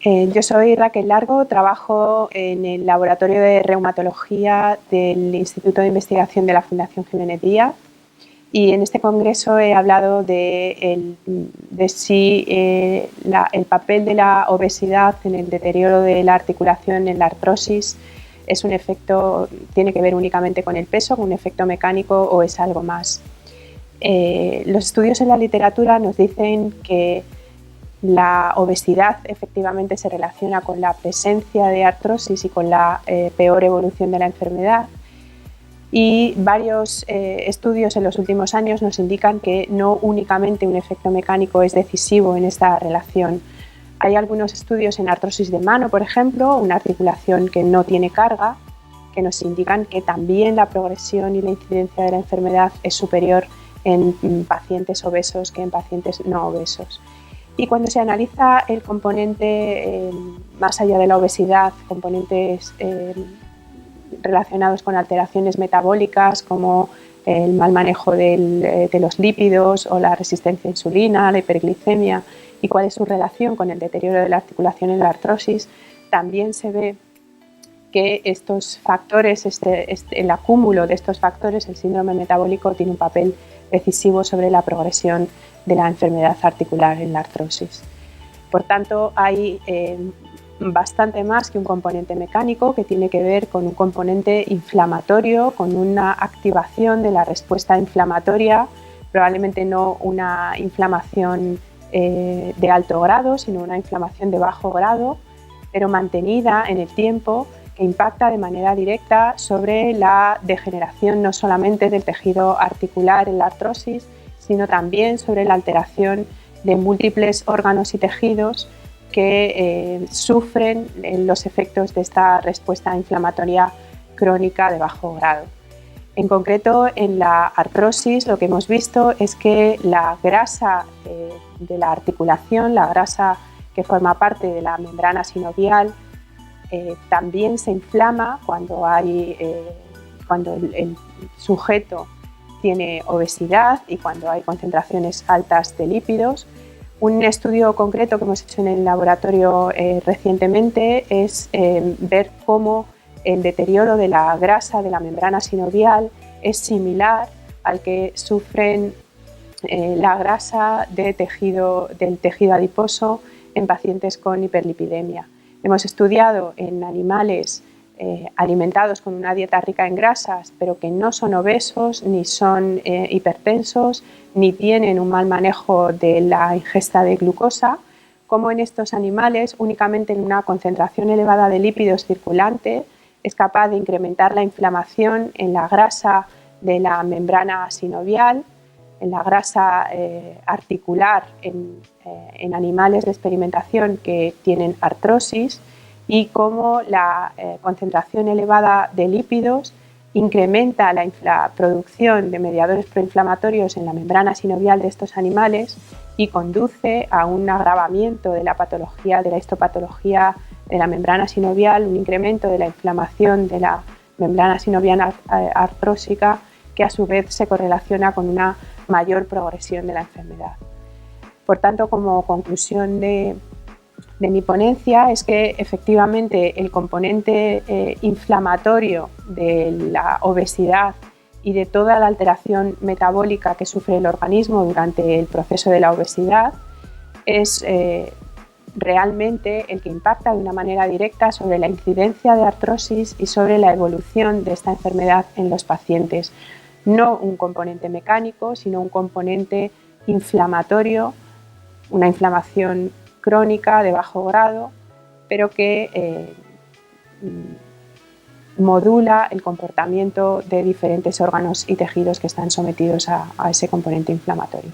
Yo soy Raquel Largo, trabajo en el Laboratorio de Reumatología del Instituto de Investigación de la Fundación Jiménez Díaz y en este congreso he hablado de si el papel de la obesidad en el deterioro de la articulación, en la artrosis, es un efecto, tiene que ver únicamente con el peso, con un efecto mecánico o es algo más. Los estudios en la literatura nos dicen que la obesidad efectivamente se relaciona con la presencia de artrosis y con la peor evolución de la enfermedad. Y varios estudios en los últimos años nos indican que no únicamente un efecto mecánico es decisivo en esta relación. Hay algunos estudios en artrosis de mano, por ejemplo, una articulación que no tiene carga, que nos indican que también la progresión y la incidencia de la enfermedad es superior en pacientes obesos que en pacientes no obesos. Y cuando se analiza el componente, más allá de la obesidad, componentes relacionados con alteraciones metabólicas como el mal manejo de los lípidos o la resistencia a insulina, la hiperglicemia y cuál es su relación con el deterioro de la articulación en la artrosis, también se ve que estos factores, el acúmulo de estos factores, el síndrome metabólico, tiene un papel decisivo sobre la progresión de la enfermedad articular en la artrosis. Por tanto, hay bastante más que un componente mecánico que tiene que ver con un componente inflamatorio, con una activación de la respuesta inflamatoria, probablemente no una inflamación de alto grado, sino una inflamación de bajo grado, pero mantenida en el tiempo, que impacta de manera directa sobre la degeneración no solamente del tejido articular en la artrosis, sino también sobre la alteración de múltiples órganos y tejidos que sufren los efectos de esta respuesta inflamatoria crónica de bajo grado. En concreto, en la artrosis lo que hemos visto es que la grasa de la articulación, la grasa que forma parte de la membrana sinovial, también se inflama cuando el sujeto tiene obesidad y cuando hay concentraciones altas de lípidos. Un estudio concreto que hemos hecho en el laboratorio recientemente es ver cómo el deterioro de la grasa de la membrana sinovial es similar al que sufren la grasa del tejido adiposo en pacientes con hiperlipidemia. Hemos estudiado en animales alimentados con una dieta rica en grasas, pero que no son obesos, ni son hipertensos, ni tienen un mal manejo de la ingesta de glucosa, como en estos animales únicamente en una concentración elevada de lípidos circulante es capaz de incrementar la inflamación en la grasa de la membrana sinovial, en la grasa articular en animales de experimentación que tienen artrosis, y cómo la concentración elevada de lípidos incrementa la producción de mediadores proinflamatorios en la membrana sinovial de estos animales y conduce a un agravamiento de la patología, de la histopatología de la membrana sinovial, un incremento de la inflamación de la membrana sinovial artrósica, que a su vez se correlaciona con una mayor progresión de la enfermedad. Por tanto, como conclusión de mi ponencia es que efectivamente el componente inflamatorio de la obesidad y de toda la alteración metabólica que sufre el organismo durante el proceso de la obesidad es realmente el que impacta de una manera directa sobre la incidencia de artrosis y sobre la evolución de esta enfermedad en los pacientes. No un componente mecánico, sino un componente inflamatorio, una inflamación crónica de bajo grado, pero que modula el comportamiento de diferentes órganos y tejidos que están sometidos a ese componente inflamatorio.